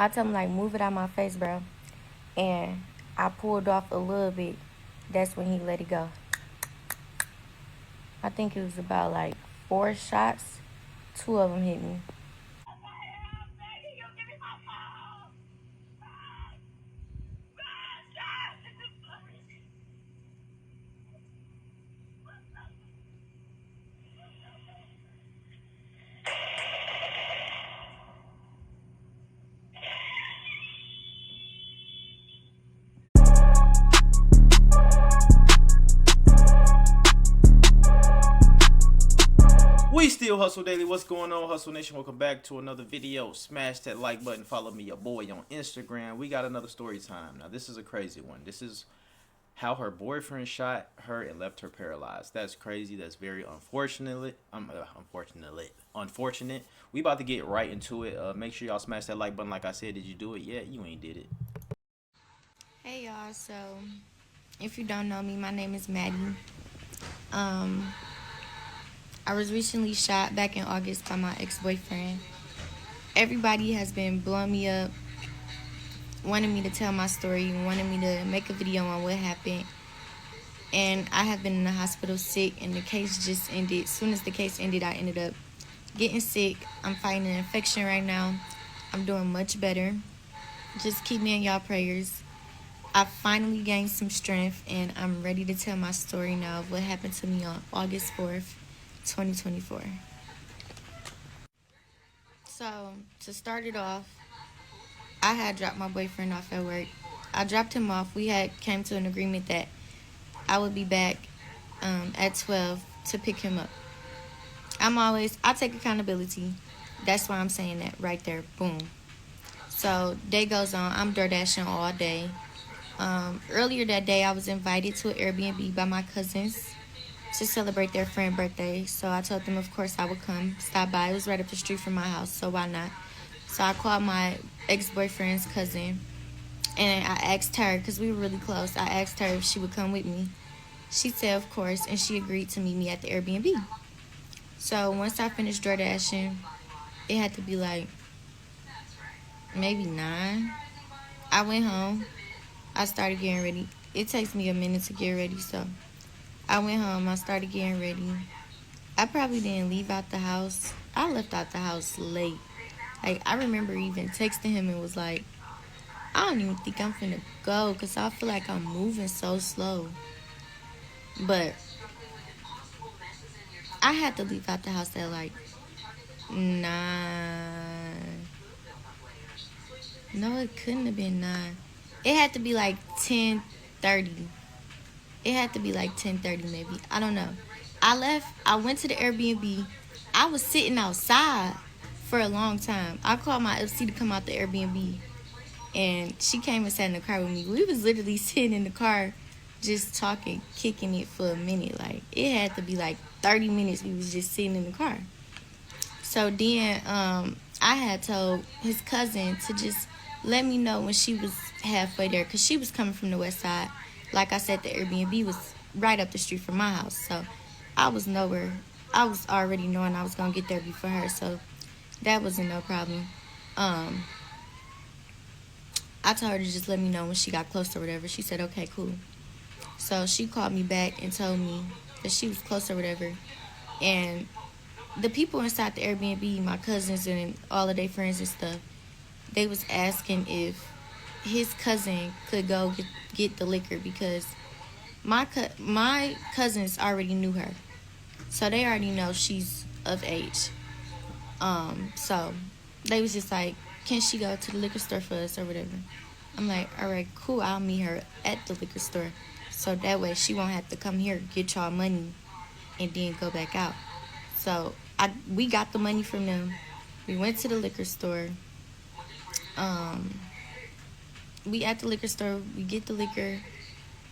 I told him, like, move it out my face, bro. And I pulled off a little bit. That's when he let it go. I think it was about like 4 shots. 2 of them hit me. We still hustle daily. What's going on, Hustle Nation? Welcome back to another video. Smash that like button. Follow me, your boy, on Instagram. We got another story time. Now, this is a crazy one. This is how her boyfriend shot her and left her paralyzed. That's crazy. That's very unfortunate. Unfortunate. We about to get right into it. Make sure y'all smash that like button. Like I said, did you do it yet? You ain't did it. Hey y'all, so if you don't know me, my name is Maddie. Um, I was recently shot back in August by my ex-boyfriend. Everybody has been blowing me up, wanting me to tell my story, wanting me to make a video on what happened. And I have been in the hospital sick, and the case just ended. As soon as the case ended, I ended up getting sick. I'm fighting an infection right now. I'm doing much better. Just keep me in y'all prayers. I finally gained some strength, and I'm ready to tell my story now of what happened to me on August 4th, 2024. So, to start it off, I had dropped my boyfriend off at work. I dropped him off. We had came to an agreement that I would be back at 12 to pick him up. I take accountability. That's why I'm saying that right there. Boom. So, day goes on. I'm DoorDashing all day. Earlier that day, I was invited to an Airbnb by my cousins to celebrate their friend's birthday. So I told them, of course, I would come, stop by. It was right up the street from my house, so why not? So I called my ex-boyfriend's cousin, and I asked her, because we were really close, I asked her if she would come with me. She said, of course, and she agreed to meet me at the Airbnb. So once I finished DoorDashing, it had to be like maybe 9. I went home. I started getting ready. It takes me a minute to get ready, so I went home. I started getting ready. I probably didn't leave out the house. I left out the house late. Like, I remember even texting him and was like, I don't even think I'm finna go because I feel like I'm moving so slow. But I had to leave out the house at like 9. No, it couldn't have been 9. It had to be like 10:30. It had to be like 10:30 maybe. I don't know. I left. I went to the Airbnb. I was sitting outside for a long time. I called my FC to come out the Airbnb, and she came and sat in the car with me. We was literally sitting in the car, just talking, kicking it for a minute. Like, it had to be like 30 minutes. We was just sitting in the car. So then, I had told his cousin to just let me know when she was halfway there, because she was coming from the west side. Like I said, the Airbnb was right up the street from my house, so I was nowhere. I was already knowing I was gonna get there before her, so that wasn't no problem. Um, I told her to just let me know when she got close or whatever. She said, okay, cool. So she called me back and told me that she was close or whatever. And the people inside the Airbnb, my cousins and all of their friends and stuff, they was asking if his cousin could go get the liquor, because my cousins already knew her, so they already know she's of age. So they was just like, can she go to the liquor store for us or whatever? I'm like, all right, cool. I'll meet her at the liquor store, so that way she won't have to come here, get y'all money, and then go back out. So we got the money from them. We went to the liquor store. We at the liquor store. We get the liquor.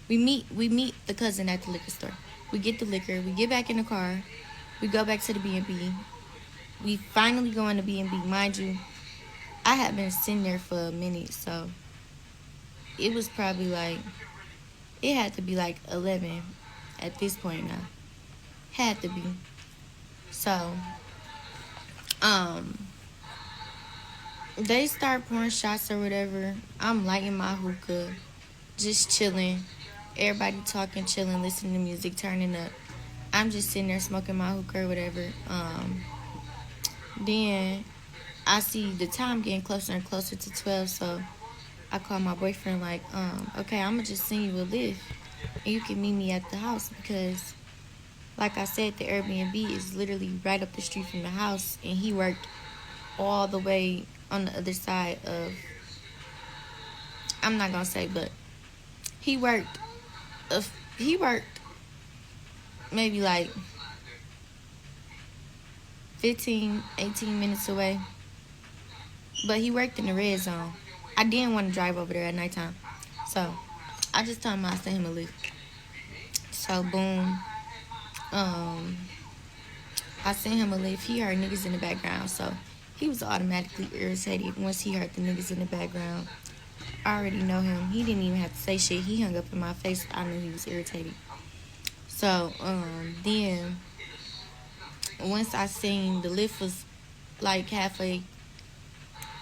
We meet the cousin at the liquor store. We get the liquor. We get back in the car. We go back to the B&B. We finally go in the B&B. Mind you, I had been sitting there for a minute, so it was probably like, it had to be like 11 at this point now. Had to be. So, They start pouring shots or whatever. I'm lighting my hookah, just chilling. Everybody talking, chilling, listening to music, turning up. I'm just sitting there smoking my hookah or whatever. Then I see the time getting closer and closer to 12, so I call my boyfriend like, okay, I'm gonna just send you a lift and you can meet me at the house because, like I said, the Airbnb is literally right up the street from the house, and he worked all the way on the other side of. I'm not gonna say, but he worked. He worked maybe like 15, 18 minutes away, but he worked in the red zone. I didn't want to drive over there at nighttime, so I just told him I'd send him a lift. So boom, um, I sent him a lift. He heard niggas in the background, so he was automatically irritated once he heard the niggas in the background. I already know him. He didn't even have to say shit. He hung up in my face. I knew he was irritated. So then once I seen the lift was like halfway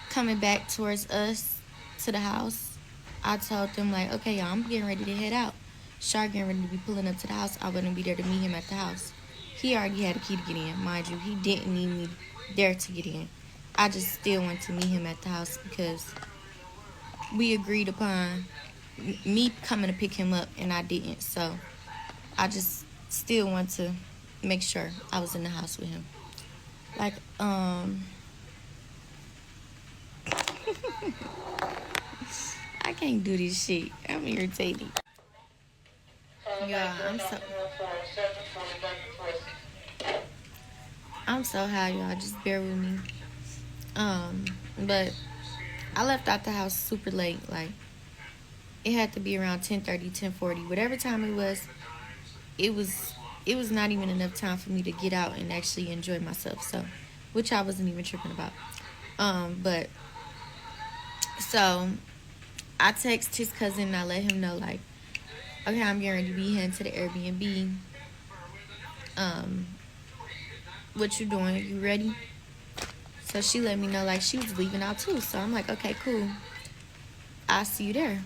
coming back towards us to the house, I told them like, okay, y'all, I'm getting ready to head out. Shark getting ready to be pulling up to the house. I wouldn't be there to meet him at the house. He already had a key to get in, mind you. He didn't need me there to get in. I just still went to meet him at the house because we agreed upon me coming to pick him up, and I didn't. So I just still want to make sure I was in the house with him. Like, I can't do this shit. I'm irritated. Yeah, I'm so high, y'all. Just bear with me. But I left out the house super late. Like, it had to be around 10:30, 10:40, whatever time it was. It was it was not even enough time for me to get out and actually enjoy myself. So, which I wasn't even tripping about. But so I text his cousin and I let him know like, okay, I'm getting ready to be heading to the Airbnb. Um, what you doing? You ready? So she let me know like she was leaving out too. So I'm like, okay, cool. I'll see you there.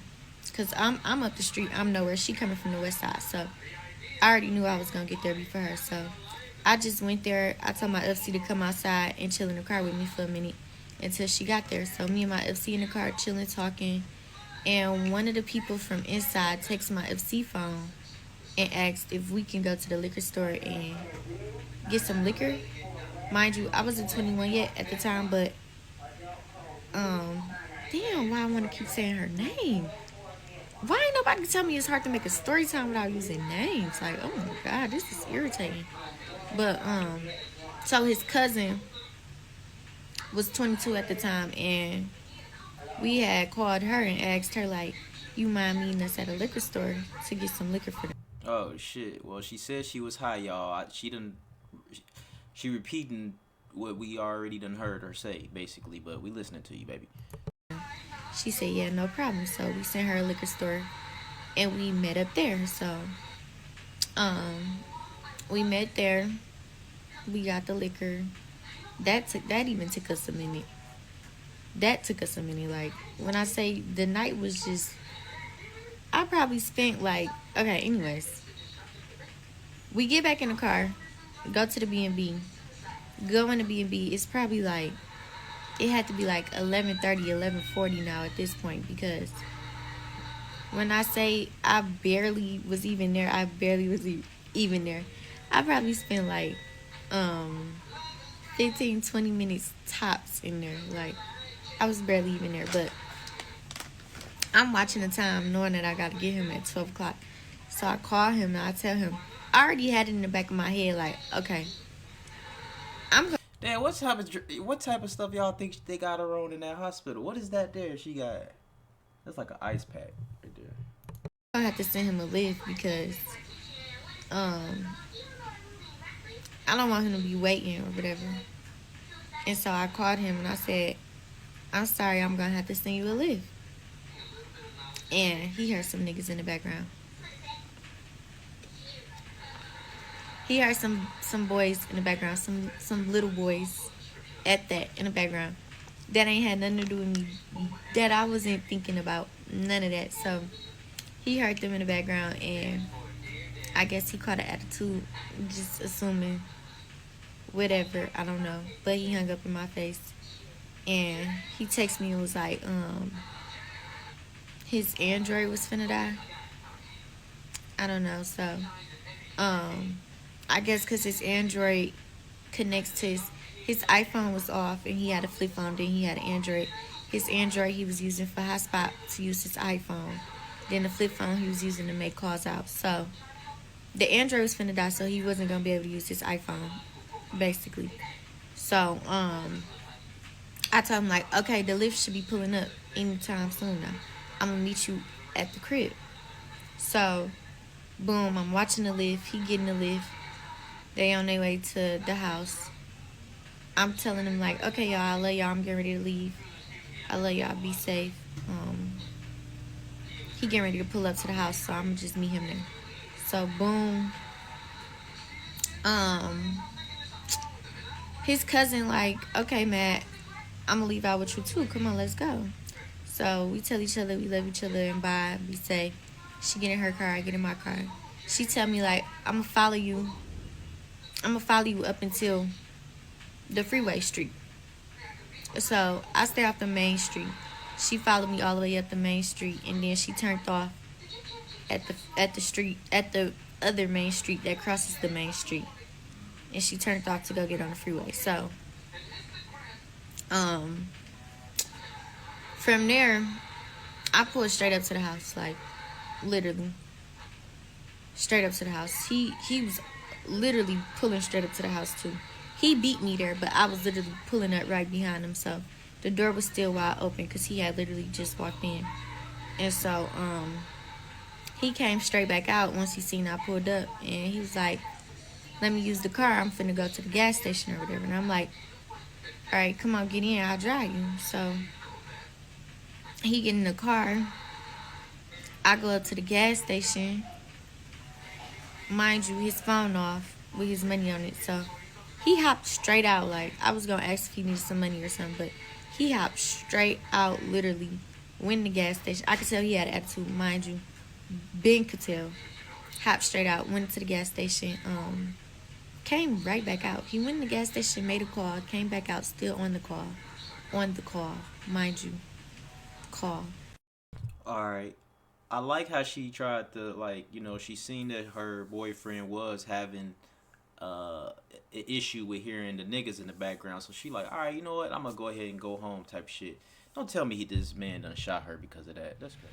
Cause I'm up the street. I'm nowhere. She coming from the west side. So I already knew I was gonna get there before her. So I just went there. I told my FC to come outside and chill in the car with me for a minute until she got there. So me and my FC in the car chilling, talking. And one of the people from inside texted my FC phone and asked if we can go to the liquor store and get some liquor. Mind you, I wasn't 21 yet at the time, but um, damn, why I want to keep saying her name? Why ain't nobody tell me it's hard to make a story time without using names? Like, oh my god, this is irritating. But so his cousin was 22 at the time, and we had called her and asked her like, you mind meeting us at a liquor store to get some liquor for them? Oh shit. Well, she said she was high, y'all. She didn't. She repeating what we already done heard her say, basically. But we listening to you, baby. She said, yeah, no problem. So we sent her a liquor store and we met up there. So um, we met there. We got the liquor. That even took us a minute. That took us a minute. Like, when I say the night was just, I probably spent like, okay, anyways. We get back in the car, go to the B&B. Go in the B&B. It's probably like, it had to be like 11:30, 11:40 now at this point, because when I say I barely was even there, I barely was even there. I probably spent like 15, 20 minutes tops in there. Like, I was barely even there, but I'm watching the time knowing that I got to get him at 12 o'clock. So I call him and I tell him, I already had it in the back of my head, like, okay, I'm going. Damn, what type of stuff y'all think they got her on in that hospital? What is that there? She got that's like an ice pack right there. I have to send him a lift because um I don't want him to be waiting or whatever. And so I called him and I said, I'm sorry, I'm gonna have to send you a lift. And he heard some niggas in the background. He heard some boys in the background, some little boys at that in the background. that ain't had nothing to do with me, that I wasn't thinking about none of that. So he heard them in the background, and I guess he caught an attitude, just assuming whatever, I don't know. But he hung up in my face, and he texted me and was like, his Android was finna die. I don't know. So, um, I guess because his Android connects to his iPhone was off, and he had a flip phone. Then he had an Android. His Android he was using for hotspot to use his iPhone. Then the flip phone he was using to make calls out. So the Android was finna die, so he wasn't gonna be able to use his iPhone, basically. So I told him like, okay, the lift should be pulling up anytime soon now. I'm gonna meet you at the crib. So boom, I'm watching the lift. He getting the lift. They on their way to the house. I'm telling him like, okay, y'all, I love y'all. I'm getting ready to leave. I love y'all. Be safe. He getting ready to pull up to the house, so I'm gonna just meet him there. So boom. Um, his cousin like, okay, Matt, I'm gonna leave out with you too. Come on, let's go. So we tell each other we love each other and bye. We say, she get in her car, I get in my car. She tell me like, I'm gonna follow you. I'm gonna follow you up until the freeway street. So I stay off the main street. She followed me all the way up the main street, and then she turned off at the other main street that crosses the main street, and she turned off to go get on the freeway. So, um, from there, I pulled straight up to the house, like literally straight up to the house. He was literally pulling straight up to the house too. He beat me there, but I was literally pulling up right behind him. So the door was still wide open because he had literally just walked in. And so he came straight back out once he seen I pulled up, and he was like, let me use the car. I'm finna go to the gas station or whatever. And I'm like, all right, come on, get in. I'll drive you. So he get in the car. I go up to the gas station. Mind you, his phone off with his money on it. So he hopped straight out. Like, I was going to ask if he needed some money or something, but he hopped straight out, literally, went in the gas station. I could tell he had an attitude, mind you. Ben could tell. Hopped straight out, went to the gas station, came right back out. He went in the gas station, made a call, came back out, still on the call. On the call, mind you. Call. All right. I like how she tried to, like, she seen that her boyfriend was having an issue with hearing the niggas in the background. So she like, all right, you know what? I'm gonna go ahead and go home type shit. Don't tell me this man done shot her because of that. That's great.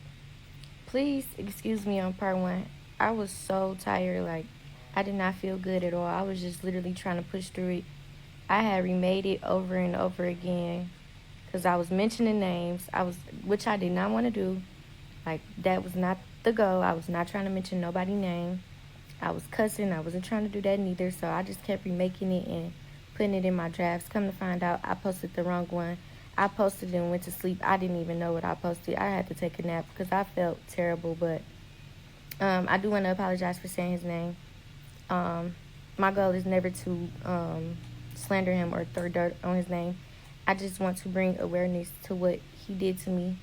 Please excuse me on part one. I was so tired, like, I did not feel good at all. I was just literally trying to push through it. I had remade it over and over again because I was mentioning names, which I did not want to do. Like, that was not the goal. I was not trying to mention nobody's name. I was cussing. I wasn't trying to do that neither. So I just kept remaking it and putting it in my drafts. Come to find out, I posted the wrong one. I posted and went to sleep. I didn't even know what I posted. I had to take a nap because I felt terrible. But I do want to apologize for saying his name. My goal is never to slander him or throw dirt on his name. I just want to bring awareness to what he did to me,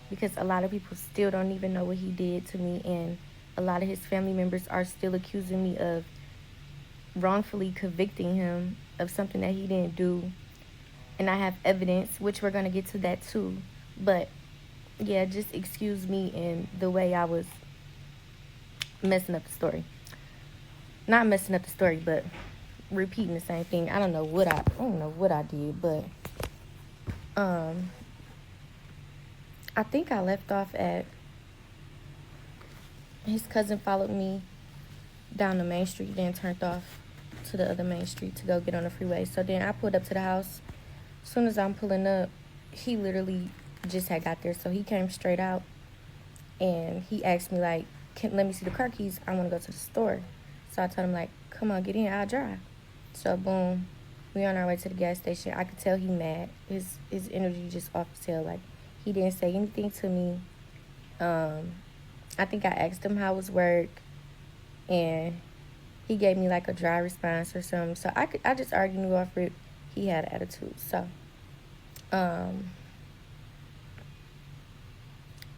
because a lot of people still don't even know what he did to me, and a lot of his family members are still accusing me of wrongfully convicting him of something that he didn't do. And I have evidence, which we're going to get to that too. But yeah, just excuse me in the way I was messing up the story. Not messing up the story, but repeating the same thing. I don't know what I did, but I think I left off at his cousin followed me down the main street, then turned off to the other main street to go get on the freeway. So then I pulled up to the house. As soon as I'm pulling up, he literally just had got there. So he came straight out and he asked me like, let me see the car keys. I want to go to the store. So I told him like, come on, get in, I'll drive. So boom, we on our way to the gas station. I could tell he mad. His energy just off the tail. Like, he didn't say anything to me. I think I asked him how was work, and he gave me like a dry response or something. So I just argued off it. He had an attitude. So Um,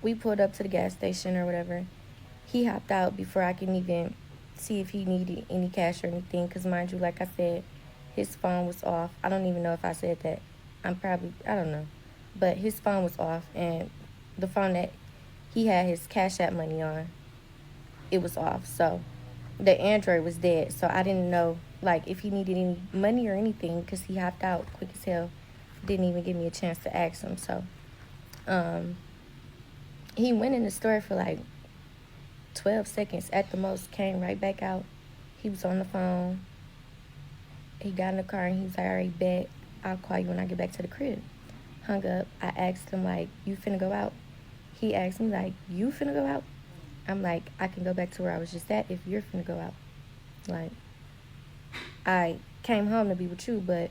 we pulled up to the gas station or whatever. He hopped out before I can even see if he needed any cash or anything. Because, mind you, like I said, his phone was off. I don't even know if I said that. I don't know. But his phone was off. And the phone that he had his Cash App money on, it was off. So the Android was dead. So I didn't know, like, if he needed any money or anything. Because he hopped out quick as hell. Didn't even give me a chance to ask him. So he went in the store for like 12 seconds at the most, came right back out. He was on the phone. He got in the car and he was like, all right, bet. I'll call you when I get back to the crib. Hung up. I asked him, like, you finna go out? He asked me, like, you finna go out? I'm like, I can go back to where I was just at if you're finna go out. Like, I came home to be with you, but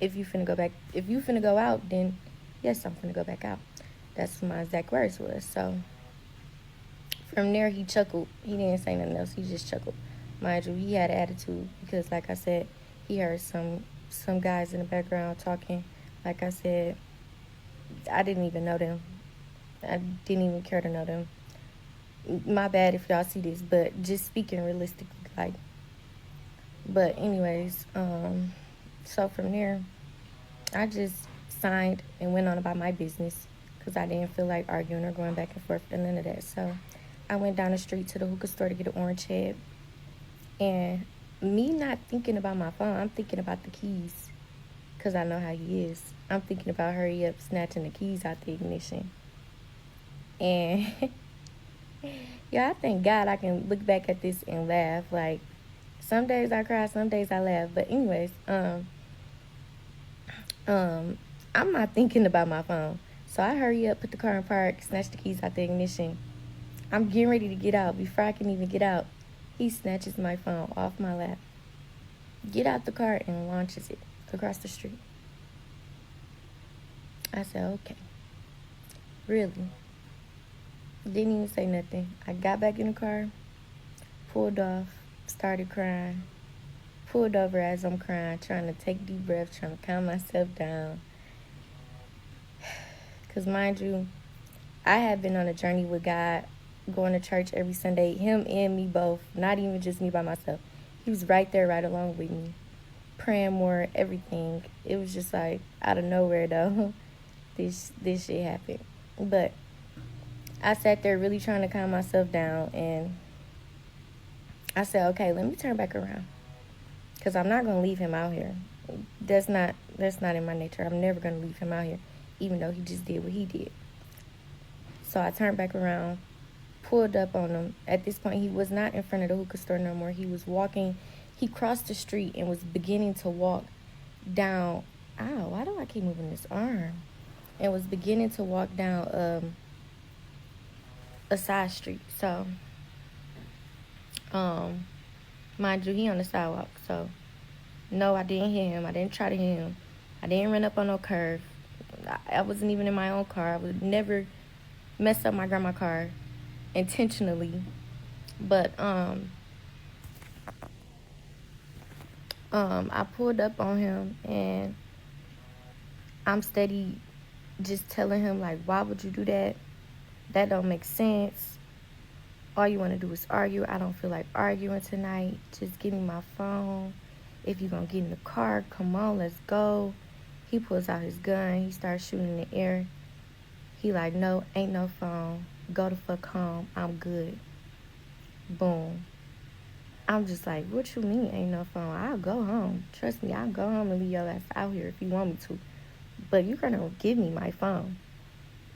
if you finna go out, then yes, I'm finna go back out. That's what my exact words was. So from there, he chuckled. He didn't say nothing else. He just chuckled. Mind you, he had an attitude because, like I said, he heard some guys in the background talking. Like I said, I didn't even know them. I didn't even care to know them. My bad if y'all see this, but just speaking realistically, like. But anyways, so from there, I just signed and went on about my business because I didn't feel like arguing or going back and forth and none of that. So I went down the street to the hookah store to get an orange head. And me not thinking about my phone, I'm thinking about the keys because I know how he is. I'm thinking about hurry up, snatching the keys out the ignition. And yeah, I thank God I can look back at this and laugh. Like, some days I cry, some days I laugh. But anyways, I'm not thinking about my phone. So I hurry up, put the car in park, snatch the keys out the ignition. I'm getting ready to get out. Before I can even get out, he snatches my phone off my lap, get out the car, and launches it across the street. I said, okay. Really? Didn't even say nothing. I got back in the car, pulled off, started crying. Pulled over as I'm crying, trying to take deep breaths, trying to calm myself down. Because mind you, I had been on a journey with God, going to church every Sunday, him and me both, not even just me by myself. He was right there, right along with me, praying more, everything. It was just like, out of nowhere, though, this shit happened. But I sat there really trying to calm myself down, and I said, okay, let me turn back around. Because I'm not going to leave him out here. That's not in my nature. I'm never going to leave him out here, even though he just did what he did. So I turned back around, pulled up on him. At this point, he was not in front of the hookah store no more. He was walking. He crossed the street and was beginning to walk down. Ow, why do I keep moving this arm? And was beginning to walk down a side street. So, mind you, he on the sidewalk. So, no, I didn't hit him. I didn't try to hit him. I didn't run up on no curve. I wasn't even in my own car. I would never mess up my grandma's car intentionally. But I pulled up on him, and I'm steady just telling him, like, why would you do that? That don't make sense. All you want to do is argue. I don't feel like arguing tonight. Just give me my phone. If you're going to get in the car, come on, let's go. He pulls out his gun. He starts shooting in the air. He like, no, ain't no phone. Go the fuck home. I'm good. Boom. I'm just like, what you mean ain't no phone? I'll go home. Trust me, I'll go home and leave your ass out here if you want me to. But you're going to give me my phone.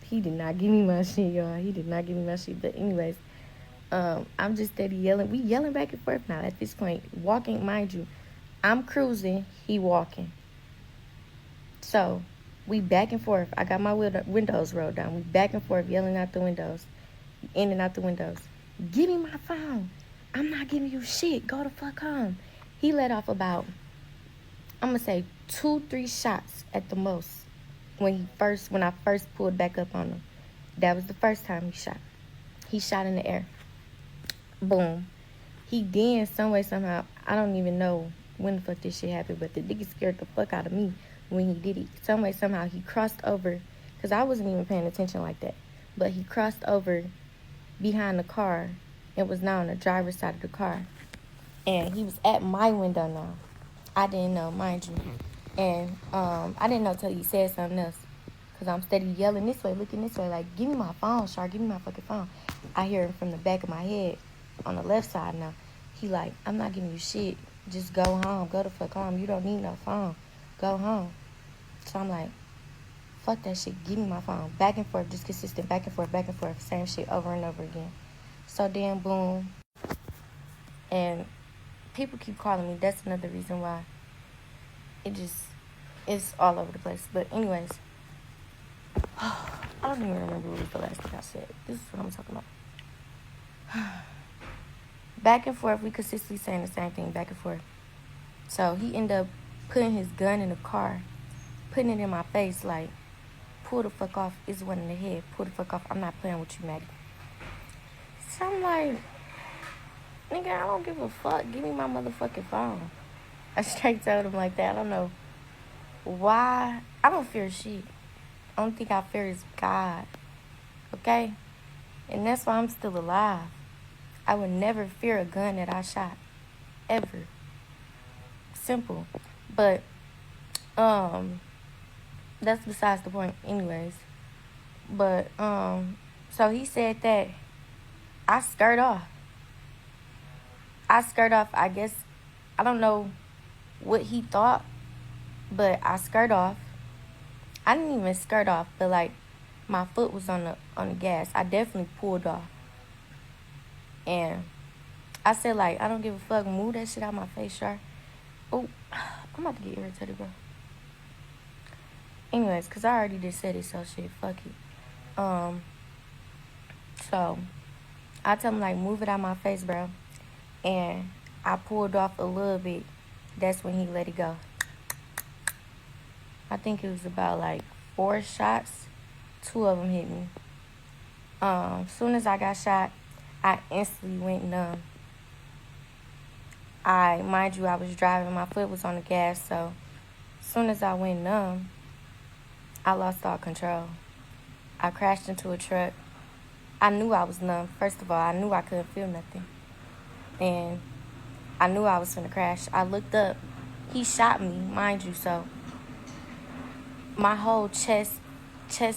He did not give me my shit, y'all. He did not give me my shit. But anyways, I'm just steady yelling. We yelling back and forth now at this point. Walking, mind you. I'm cruising. He walking. So, we back and forth. I got my windows rolled down. We back and forth yelling out the windows. In and out the windows. Give me my phone. I'm not giving you shit. Go the fuck home. He let off about, I'm going to say 2-3 shots at the most. When I first pulled back up on him. That was the first time he shot. He shot in the air. Boom. He then, some way, somehow, I don't even know when the fuck this shit happened, but the nigga scared the fuck out of me when he did it. Some way, somehow, he crossed over, because I wasn't even paying attention like that. But he crossed over behind the car and was now on the driver's side of the car. And he was at my window now. I didn't know, mind you. And I didn't know till he said something else. Because I'm steady yelling this way, looking this way, like, give me my phone, Shark, give me my fucking phone. I hear him from the back of my head on the left side now. He like, I'm not giving you shit. Just go home. Go the fuck home. You don't need no phone. Go home. So I'm like, fuck that shit. Give me my phone. Back and forth, just consistent. Back and forth. Same shit over and over again. So then, boom. And people keep calling me. That's another reason why it's all over the place. But anyways, I don't even remember what was the last thing I said. This is what I'm talking about. Back and forth, we consistently saying the same thing, back and forth. So he ended up putting his gun in the car, putting it in my face, like, pull the fuck off. It's one in the head. Pull the fuck off. I'm not playing with you, Maddie. So I'm like, nigga, I don't give a fuck. Give me my motherfucking phone. I straight told him like that. I don't know why. I don't fear shit. Only thing I fear is God. Okay? And that's why I'm still alive. I would never fear a gun that I shot. Ever. Simple. But, that's besides the point anyways. But, so he said that I skirt off. I guess, I don't know what he thought, but I skirt off. I didn't even skirt off, but like, my foot was on the gas. I definitely pulled off. And I said, like, I don't give a fuck. Move that shit out my face, Shark. Oh, I'm about to get irritated, bro. Anyways, because I already just said it, so shit, fuck it. So, I tell him, like, move it out my face, bro. And I pulled off a little bit. That's when he let it go. I think it was about, like, 4 shots. 2 of them hit me. Soon as I got shot, I instantly went numb. Mind you, I was driving. My foot was on the gas, so as soon as I went numb, I lost all control. I crashed into a truck. I knew I was numb. First of all, I knew I couldn't feel nothing. And I knew I was finna crash. I looked up. He shot me, mind you, so my whole chest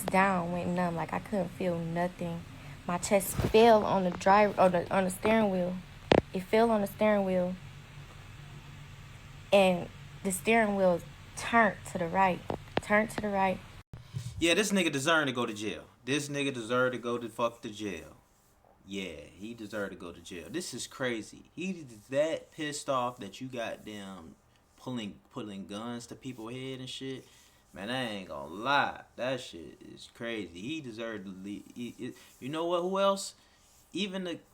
down went numb. Like, I couldn't feel nothing. My chest fell on the steering wheel. It fell on the steering wheel. And the steering wheel turned to the right. Yeah, this nigga deserved to go to jail. This nigga deserved to go to fuck the jail. Yeah, he deserved to go to jail. This is crazy. He's that pissed off that you goddamn pulling guns to people's head and shit. Man, I ain't gonna lie. That shit is crazy. He deserved to leave. You know what? Who else?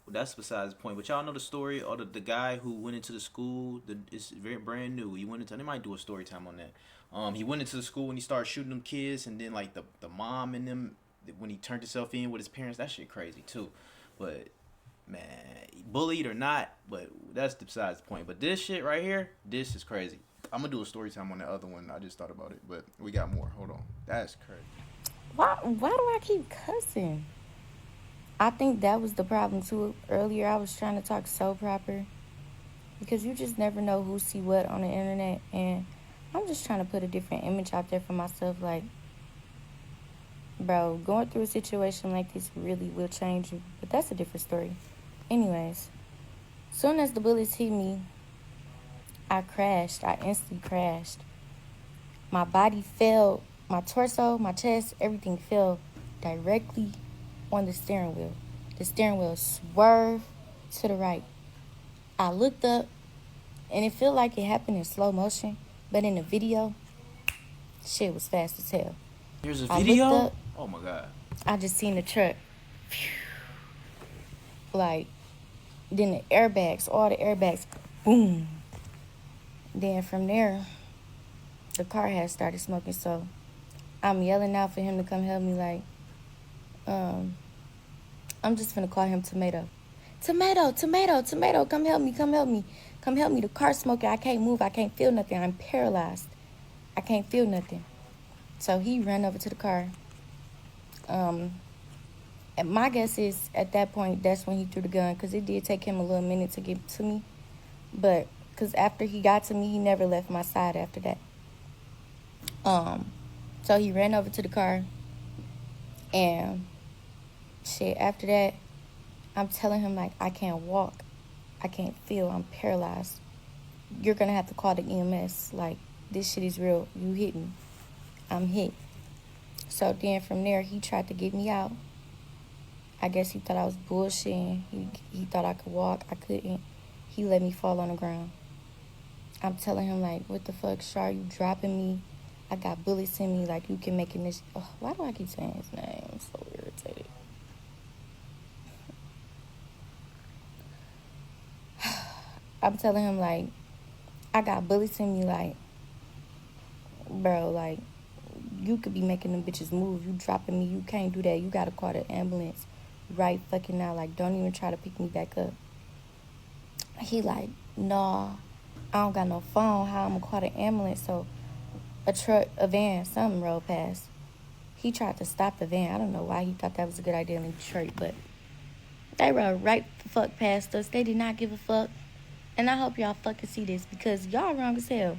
That's besides the point. But y'all know the story or the guy who went into the school. It's very brand new. He went into. They might do a story time on that. He went into the school and he started shooting them kids, and then like the mom and them when he turned himself in with his parents. That shit crazy too. But man, bullied or not, but that's besides the point. But this shit right here, this is crazy. I'm gonna do a story time on the other one. I just thought about it, but we got more. Hold on. That's crazy. Why do I keep cussing? I think that was the problem too. Earlier, I was trying to talk so proper because you just never know who see what on the internet, and I'm just trying to put a different image out there for myself. Like, bro, going through a situation like this really will change you, but that's a different story. Anyways, soon as the bullets hit me, I crashed. I instantly crashed. My body fell, my torso, my chest, everything fell directly on the steering wheel. The steering wheel swerved to the right. I looked up, and it felt like it happened in slow motion, but in the video, shit was fast as hell. Here's a video? I looked up, oh my God. I just seen the truck. Like, then the airbags, all the airbags, boom. Then from there, the car had started smoking, so I'm yelling out for him to come help me, like, I'm just gonna call him Tomato. Tomato, come help me. The car's smoking, I can't move, I can't feel nothing, I'm paralyzed. I can't feel nothing. So he ran over to the car. And my guess is at that point, that's when he threw the gun, because it did take him a little minute to get to me. But because after he got to me, he never left my side after that. So he ran over to the car, and shit, after that, I'm telling him, like, I can't walk. I can't feel. I'm paralyzed. You're going to have to call the EMS. Like, this shit is real. You hit me. I'm hit. So then from there, he tried to get me out. I guess he thought I was bullshitting. He thought I could walk. I couldn't. He let me fall on the ground. I'm telling him, like, what the fuck, Shar? You dropping me? I got bullets in me. Like, you can make it this. Oh, why do I keep saying his name? I'm so irritated. I'm telling him, like, I got bullets in me. Like, bro, like, you could be making them bitches move. You dropping me. You can't do that. You got to call the ambulance right fucking now. Like, don't even try to pick me back up. He like, nah, I don't got no phone. How I'm going to call the ambulance? So a van, something rolled past. He tried to stop the van. I don't know why he thought that was a good idea in Detroit, but they rode right the fuck past us. They did not give a fuck. And I hope y'all fucking see this, because y'all wrong as hell.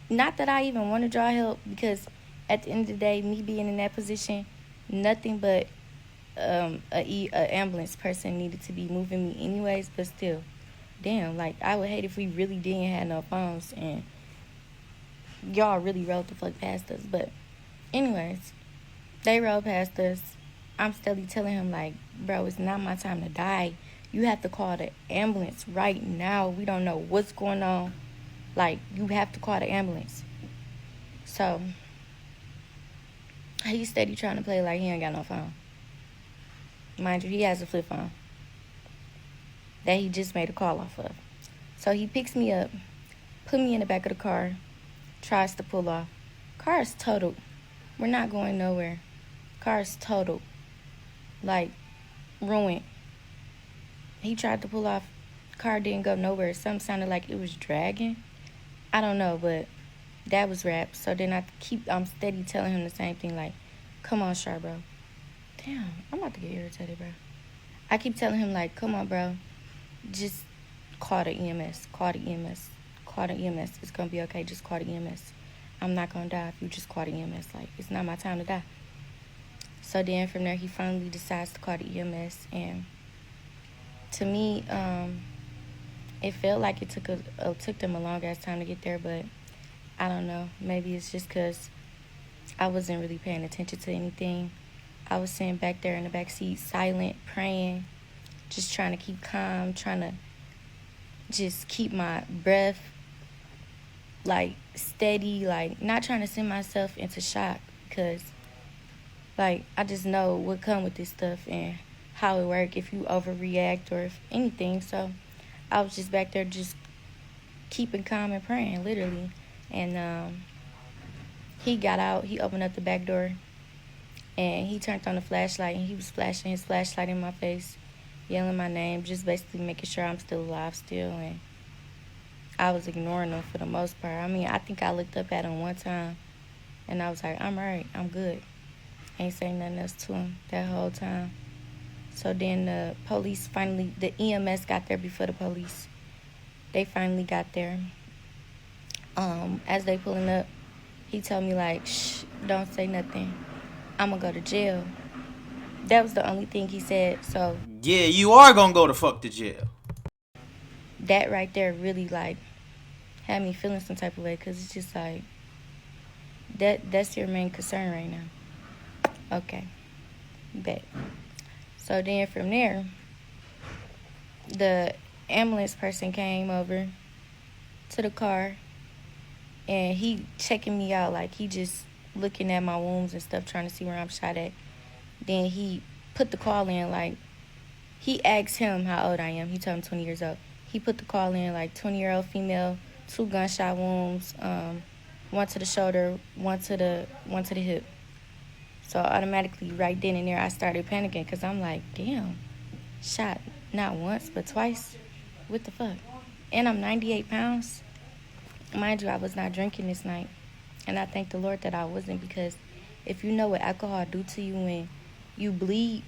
Not that I even want to draw help, because at the end of the day, me being in that position, nothing but a ambulance person needed to be moving me anyways. But still, damn, like, I would hate if we really didn't have no phones and y'all really rode the fuck past us. But anyways, they rode past us. I'm steadily telling him, like, bro, it's not my time to die. You have to call the ambulance right now. We don't know what's going on. Like, you have to call the ambulance. So he's steady trying to play like he ain't got no phone. Mind you, he has a flip phone that he just made a call off of. So he picks me up, put me in the back of the car, tries to pull off. Car is totaled. We're not going nowhere. Car is totaled. Like, ruined. He tried to pull off. Car didn't go nowhere. Something sounded like it was dragging. I don't know, but that was rap. So then I'm steady telling him the same thing, like, come on, Char, bro. Damn, I'm about to get irritated, bro. I keep telling him, like, come on, bro. Just call the EMS. Call the EMS. Call the EMS. It's going to be okay. Just call the EMS. I'm not going to die if you just call the EMS. Like, it's not my time to die. So then from there, he finally decides to call the EMS. And to me, it felt like it took them a long-ass time to get there, but I don't know. Maybe it's just because I wasn't really paying attention to anything. I was sitting back there in the back seat, silent, praying, just trying to keep calm, trying to just keep my breath, like, steady, like, not trying to send myself into shock, because, like, I just know what come with this stuff and how it work if you overreact or if anything. So I was just back there just keeping calm and praying, literally. And he got out. He opened up the back door, and he turned on the flashlight, and he was flashing his flashlight in my face, yelling my name, just basically making sure I'm still alive still. And I was ignoring him for the most part. I mean, I think I looked up at him one time, and I was like, I'm all right. I'm good. Ain't saying nothing else to him that whole time. So then the EMS got there before the police. They finally got there. As they pulling up, he told me, like, shh, don't say nothing. I'm going to go to jail. That was the only thing he said. So yeah, you are going to go to fuck to jail. That right there really, like, had me feeling some type of way, because it's just like, that's your main concern right now. Okay. Bet. So then from there, the ambulance person came over to the car, and he checking me out, like, he just looking at my wounds and stuff, trying to see where I'm shot at. Then he put the call in, like, he asked him how old I am. He told him 20 years old. He put the call in, like, 20-year-old female, 2 gunshot wounds, one to the shoulder, one to the hip. So automatically, right then and there, I started panicking, because I'm like, damn, shot not once but twice. What the fuck? And I'm 98 pounds. Mind you, I was not drinking this night. And I thank the Lord that I wasn't, because if you know what alcohol do to you when you bleed,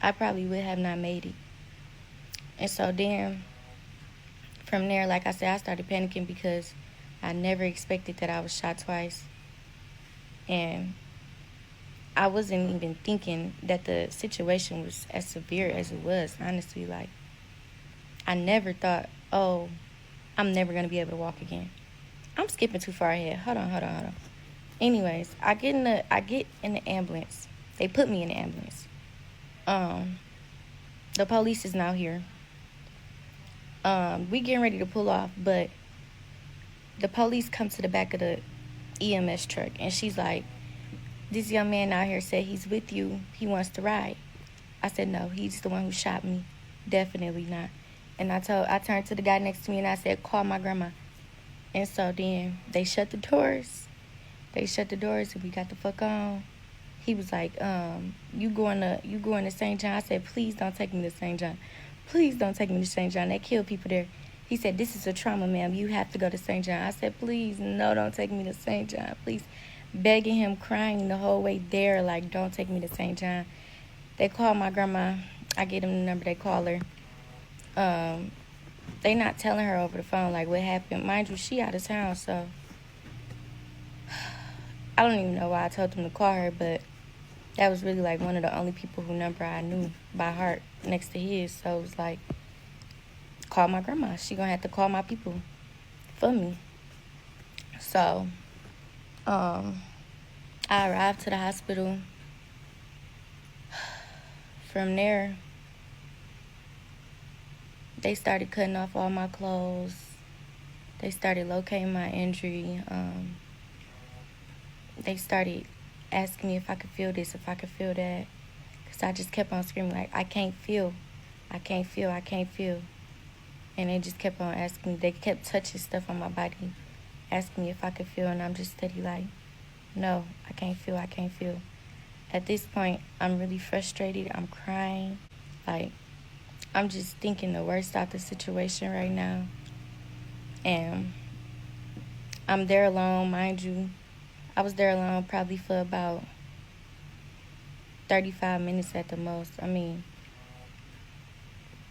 I probably would have not made it. And so then from there, like I said, I started panicking because I never expected that I was shot twice. And I wasn't even thinking that the situation was as severe as it was, honestly. Like, I never thought, oh, I'm never going to be able to walk again. I'm skipping too far ahead. Hold on. Anyways, I get in the ambulance. They put me in the ambulance. Um, the police is now here. We getting ready to pull off, but the police come to the back of the EMS truck, and she's like, "This young man out here said he's with you. He wants to ride." I said, "No, he's the one who shot me. Definitely not." And I turned to the guy next to me and I said, "Call my grandma." And so then they shut the doors. And we got the fuck on. He was like, you going to St. John? I said, "Please don't take me to St. John. Please don't take me to St. John. They kill people there." He said, "This is a trauma, ma'am. You have to go to St. John." I said, "Please, no, don't take me to St. John. Please." Begging him, crying the whole way there, like, "Don't take me to St. John." They call my grandma. I get them the number. They call her. They not telling her over the phone, like, what happened. Mind you, she out of town, so I don't even know why I told them to call her, but that was really, like, one of the only people who number I knew by heart next to his. So it was like, call my grandma. She gonna have to call my people for me. So, I arrived to the hospital. From there, they started cutting off all my clothes. They started locating my injury. They started asking me if I could feel this, if I could feel that. Because I just kept on screaming, like, "I can't feel. I can't feel. I can't feel." And they just kept on asking me. They kept touching stuff on my body, asking me if I could feel. And I'm just steady like, "No, I can't feel. I can't feel." At this point, I'm really frustrated. I'm crying. Like, I'm just thinking the worst out the situation right now. And I'm there alone, mind you. I was there alone probably for about 35 minutes at the most. I mean,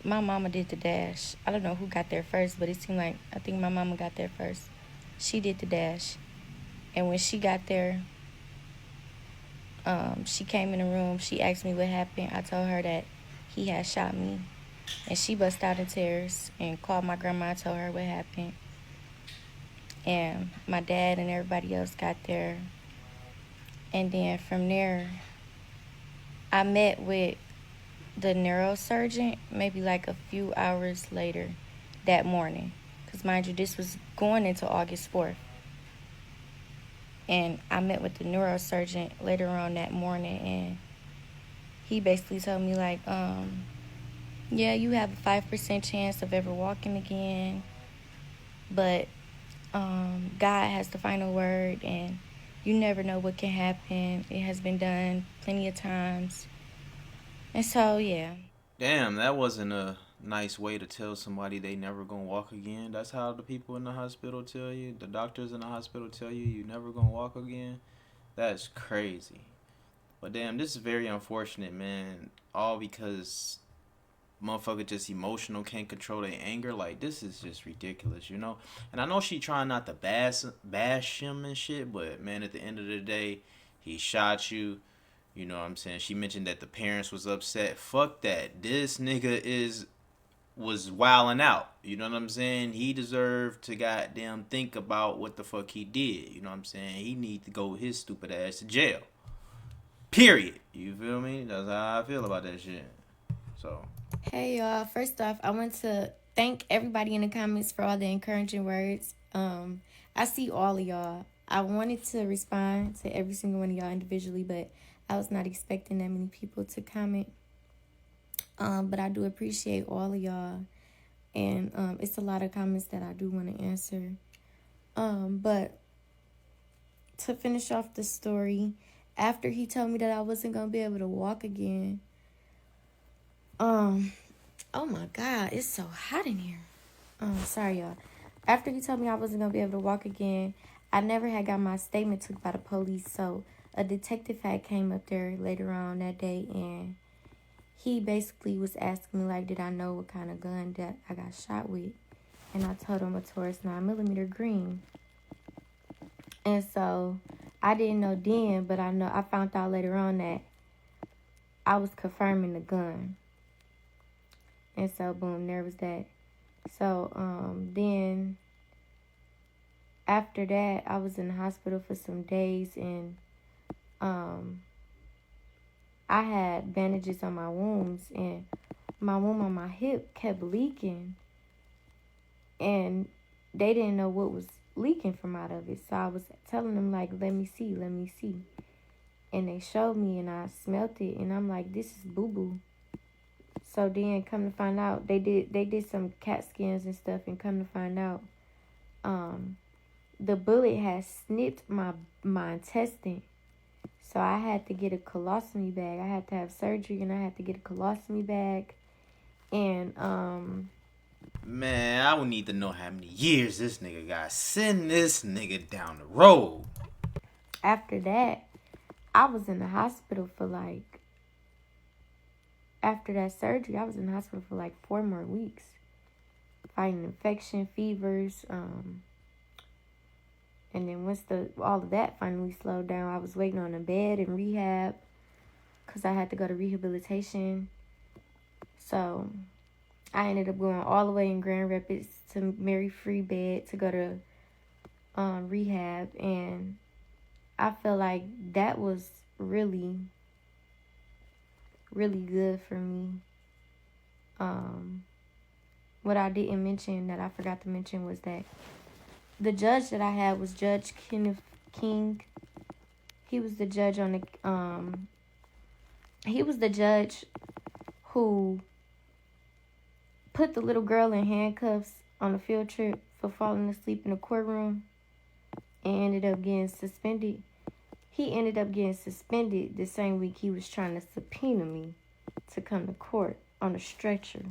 my mama did the dash. I don't know who got there first, but it seemed like I think my mama got there first. She did the dash. And when she got there, she came in the room. She asked me what happened. I told her that he had shot me. And she bust out in tears and called my grandma. I told her what happened. And my dad and everybody else got there. And then from there, I met with the neurosurgeon maybe like a few hours later that morning. Because mind you, this was going into August 4th. And I met with the neurosurgeon later on that morning, and he basically told me, like, yeah, you have a 5% chance of ever walking again, but God has the final word, and you never know what can happen. It has been done plenty of times. And so, yeah. Damn, that wasn't a nice way to tell somebody they never gonna walk again. That's how the people in the hospital tell you. The doctors in the hospital tell you you never gonna walk again. That's crazy. But damn, this is very unfortunate, man. All because motherfucker just emotional, can't control their anger. Like, this is just ridiculous, you know. And I know she trying not to bash him and shit, but man, at the end of the day, he shot you. You know what I'm saying? She mentioned that the parents was upset. Fuck that. This nigga was wilding out. You know what I'm saying? He deserved to goddamn think about what the fuck he did. You know what I'm saying? He need to go his stupid ass to jail. Period. You feel me? That's how I feel about that shit. So Hey, y'all. First off, I want to thank everybody in the comments for all the encouraging words. I see all of y'all. I wanted to respond to every single one of y'all individually, but I was not expecting that many people to comment. But I do appreciate all of y'all. And it's a lot of comments that I do want to answer. But to finish off the story, after he told me that I wasn't going to be able to walk again, oh my God, it's so hot in here. Sorry, y'all. After he told me I wasn't going to be able to walk again, I never had got my statement took by the police, so a detective had came up there later on that day, and he basically was asking me, like, did I know what kind of gun that I got shot with? And I told him a Taurus 9mm green. And so I didn't know then, but I found out later on that I was confirming the gun. And so boom, there was that. So then after that, I was in the hospital for some days, and I had bandages on my wounds, and my wound on my hip kept leaking, and they didn't know what was leaking from out of it. So I was telling them, like, let me see. And they showed me, and I smelt it, and I'm like, this is boo-boo. So then come to find out, they did some CAT scans and stuff, and come to find out, the bullet had snipped my intestine. So I had to get a colostomy bag. I had to have surgery, and I had to get a colostomy bag. And Man, I would need to know how many years this nigga got. Send this nigga down the road. after that, I was in the hospital for like, after that surgery, I was in the hospital for like 4 more weeks, fighting infection, fevers, and then once all of that finally slowed down, I was waiting on a bed in rehab because I had to go to rehabilitation. So I ended up going all the way in Grand Rapids to Mary Free Bed to go to rehab, and I feel like that was really, really good for me. What I didn't mention, that I forgot to mention, was that the judge that I had was Judge Kenneth King. He was the judge on the he was the judge who put the little girl in handcuffs on a field trip for falling asleep in the courtroom and ended up getting suspended. He ended up getting suspended the same week he was trying to subpoena me to come to court on a stretcher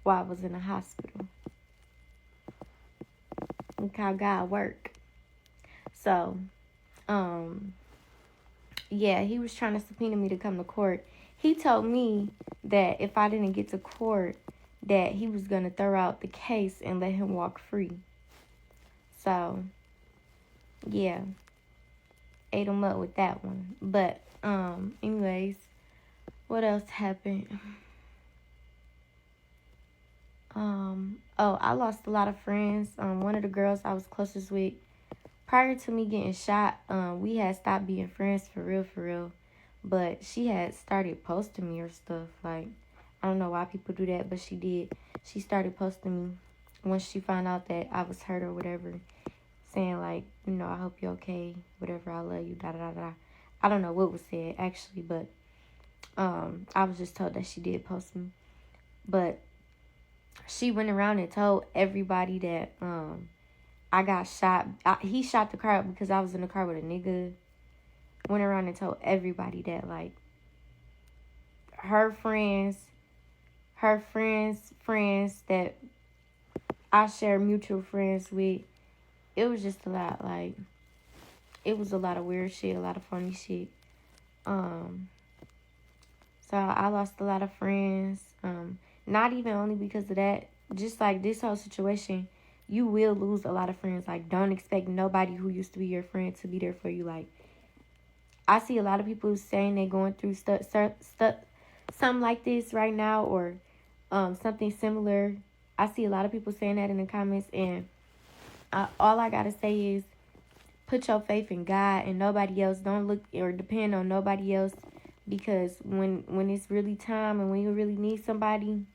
while I was in the hospital. Look how God work. So, yeah, he was trying to subpoena me to come to court. He told me that if I didn't get to court, that he was going to throw out the case and let him walk free. So, yeah, ate him up with that one. But, anyways, what else happened? I lost a lot of friends. One of the girls I was closest with, prior to me getting shot, we had stopped being friends for real. But she had started posting me or stuff. Like, I don't know why people do that, but she did. She started posting me once she found out that I was hurt or whatever, saying like, I hope you're okay, whatever, I love you, da-da-da-da. I don't know what was said, actually, but I was just told that she did post me. But she went around and told everybody that I got shot. He shot the car up because I was in the car with a nigga. Went around and told everybody that, like, her friends that I share mutual friends with. It was just a lot, like, it was a lot of weird shit, a lot of funny shit. So I lost a lot of friends. Not even only because of that, just like this whole situation, you will lose a lot of friends. Like, don't expect nobody who used to be your friend to be there for you. Like, I see a lot of people saying they're going through something like this right now, or something similar. I see a lot of people saying that in the comments, and all I gotta say is, put your faith in God and nobody else. Don't look or depend on nobody else, because when it's really time and when you really need somebody,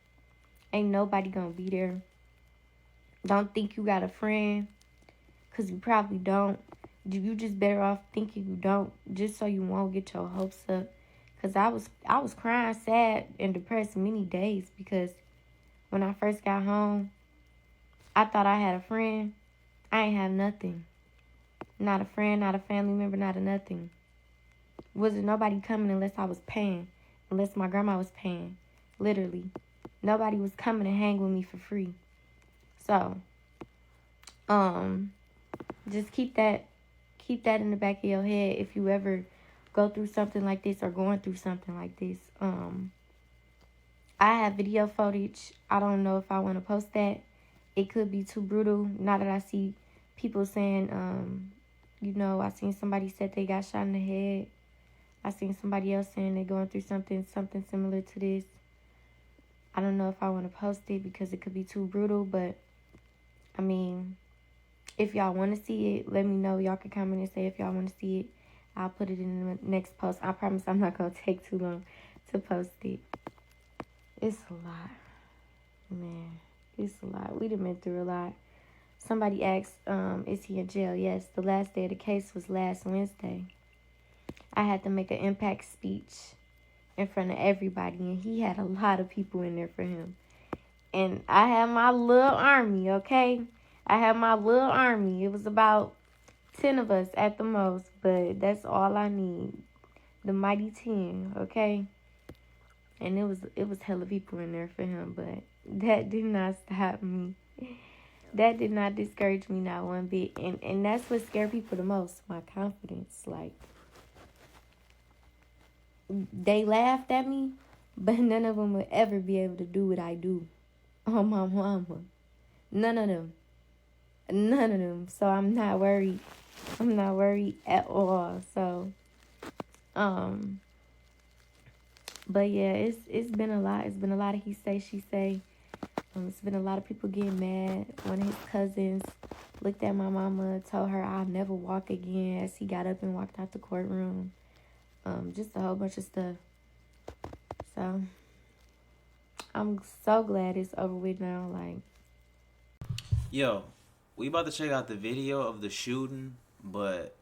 ain't nobody gonna be there. Don't think you got a friend, because you probably don't. You just better off thinking you don't, just so you won't get your hopes up. Because I was crying, sad, and depressed many days, because when I first got home, I thought I had a friend. I ain't have nothing. Not a friend, not a family member, not a nothing. Wasn't nobody coming unless I was paying. Unless my grandma was paying. Literally. Nobody was coming to hang with me for free. So, Just keep that in the back of your head if you ever go through something like this or going through something like this. I have video footage. I don't know if I want to post that. It could be too brutal. Now that I see people saying, I seen somebody said they got shot in the head. I seen somebody else saying they're going through something similar to this. I don't know if I want to post it because it could be too brutal, but I mean, if y'all want to see it, let me know. Y'all can comment and say if y'all want to see it. I'll put it in the next post. I promise I'm not going to take too long to post it. It's a lot. Man, it's a lot. We done been through a lot. Somebody asked, is he in jail? Yes, the last day of the case was last Wednesday. I had to make an impact speech in front of everybody, and he had a lot of people in there for him. And I had my little army, okay? I had my little army. It was about 10 of us at the most, but that's all I need. The mighty 10, okay? And it was hella people in there for him, but that did not stop me. That did not discourage me not one bit. And that's what scared people the most, my confidence. Like, they laughed at me, but none of them would ever be able to do what I do. Oh, my mama. None of them. None of them. So I'm not worried. I'm not worried at all. So, but yeah, it's been a lot. It's been a lot of he say, she say. It's been a lot of people getting mad. One of his cousins looked at my mama, told her I'll never walk again as he got up and walked out the courtroom. Just a whole bunch of stuff. So I'm so glad it's over with now. Like, Yo, we about to check out the video of the shooting, but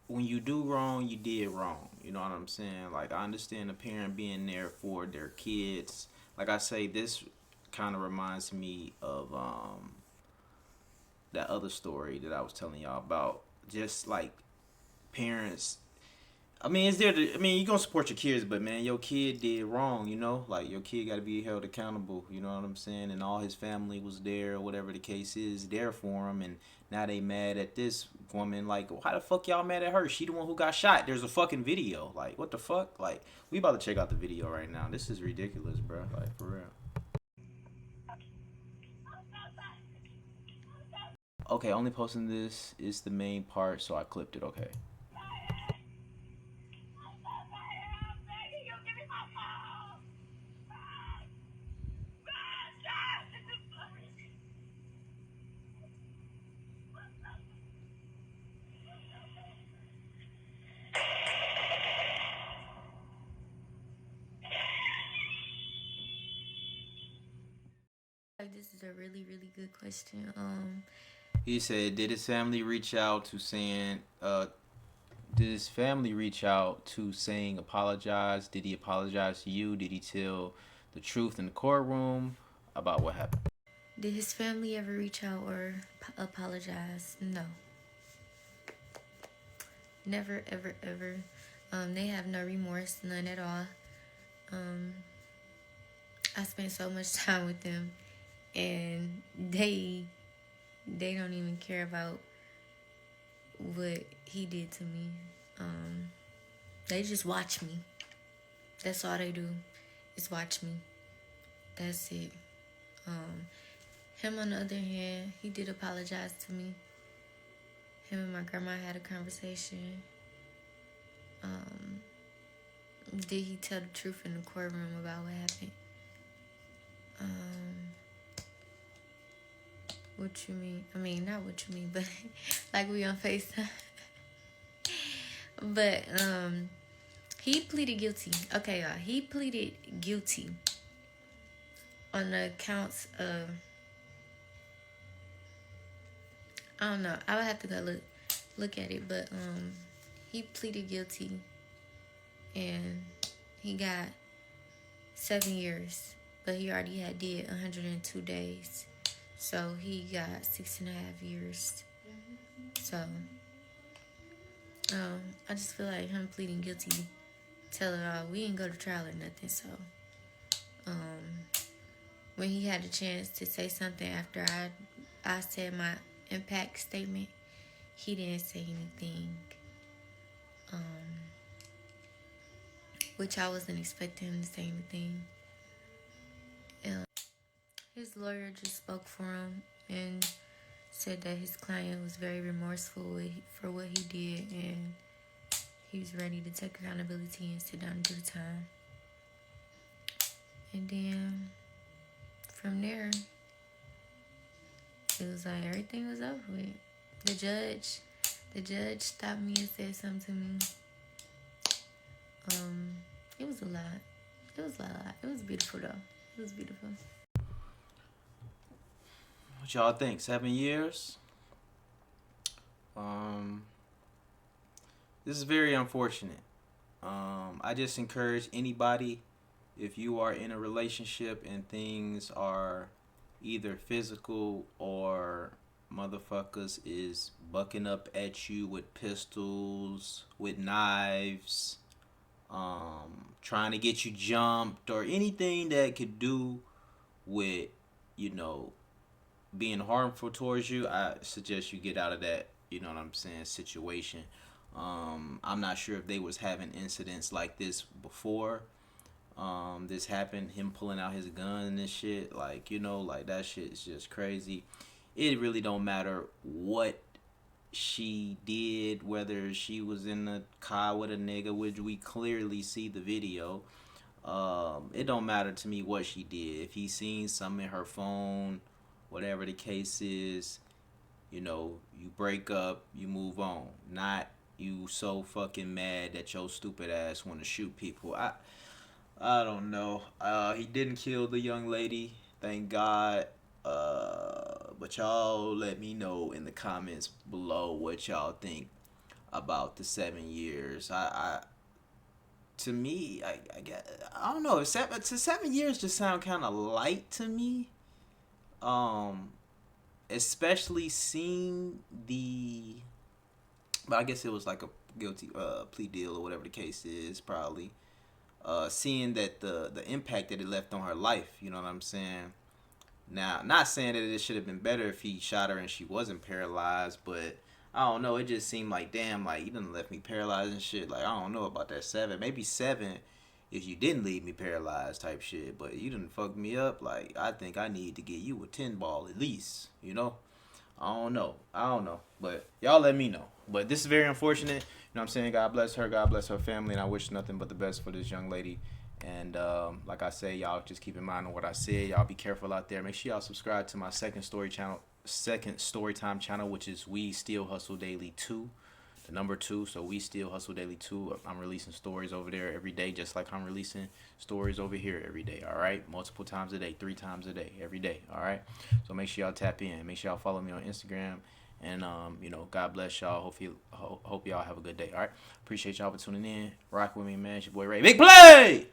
when you do wrong, you did wrong. You know what I'm saying? Like, I understand a parent being there for their kids. Like I say, this kind of reminds me of that other story that I was telling y'all about. Just like parents. I mean, it's there to. I mean, you gonna support your kids, but man, your kid did wrong. You know, like your kid got to be held accountable. You know what I'm saying? And all his family was there, whatever the case is, there for him. And now they mad at this woman. Like, why the fuck y'all mad at her? She the one who got shot. There's a fucking video. Like, what the fuck? Like, we about to check out the video right now. This is ridiculous, bro. Like, for real. Okay, only posting this is the main part, so I clipped it. Okay. this is a really, really good question. He said, "Did his family reach out to saying? Did his family reach out to saying apologize? Did he apologize to you? Did he tell the truth in the courtroom about what happened?" Did his family ever reach out or apologize? No. Never, ever, ever. They have no remorse, none at all. I spent so much time with them, and they don't even care about what he did to me. They just watch me. That's all they do, is watch me. That's it. Him on the other hand, he did apologize to me. Him and my grandma had a conversation. Did he tell the truth in the courtroom about what happened? What you mean? I mean, not what you mean, but like we on FaceTime. But he pleaded guilty. Okay, y'all. He pleaded guilty on the counts of, I don't know. I would have to go look at it, but he pleaded guilty, and he got 7 years, but he already had did 102 days, so he got 6.5 years. So I just feel like him pleading guilty tell it all. We didn't go to trial or nothing, so when he had a chance to say something after I said my impact statement, he didn't say anything, which I wasn't expecting him to say anything. His lawyer just spoke for him and said that his client was very remorseful for what he did, and he was ready to take accountability and sit down and do the time. And then from there, it was like everything was over with. The judge stopped me and said something to me. It was a lot. It was a lot. It was beautiful though. It was beautiful. What y'all think? 7 years? This is very unfortunate. I just encourage anybody, if you are in a relationship and things are either physical or motherfuckers is bucking up at you with pistols, with knives, trying to get you jumped, or anything that could do with, being harmful towards you, I suggest you get out of that, situation. I'm not sure if they was having incidents like this before. This happened, him pulling out his gun and this shit, like that shit is just crazy. It really don't matter what she did, whether she was in the car with a nigga, which we clearly see the video. It don't matter to me what she did. If he seen something in her phone, whatever the case is, you break up, you move on. Not you so fucking mad that your stupid ass want to shoot people. I don't know. He didn't kill the young lady, thank God. But y'all let me know in the comments below what y'all think about the 7 years. To me, I don't know. 7 years just sound kind of light to me. Especially seeing but I guess it was like a guilty plea deal or whatever the case is, probably. Seeing that the impact that it left on her life, you know what I'm saying? Now, not saying that it should have been better if he shot her and she wasn't paralyzed, but I don't know. It just seemed like, damn, like, you done left me paralyzed and shit. Like, I don't know about that 7. Maybe 7 if you didn't leave me paralyzed type shit. But you done fucked me up. Like, I think I need to get you a 10 ball at least, I don't know. But y'all let me know. But this is very unfortunate. You know what I'm saying? God bless her. God bless her family. And I wish nothing but the best for this young lady. And like I say, y'all just keep in mind on what I said. Y'all be careful out there. Make sure y'all subscribe to my second Storytime channel, which is We Still Hustle Daily 2. The number 2. So We Still Hustle Daily 2. I'm releasing stories over there every day, just like I'm releasing stories over here every day. All right, multiple times a day, 3 times a day, every day. All right. So make sure y'all tap in. Make sure y'all follow me on Instagram. And God bless y'all. Hope y'all have a good day. All right. Appreciate y'all for tuning in. Rock with me, man. It's your boy Ray. Big play.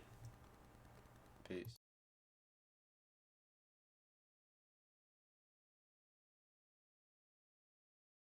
Peace.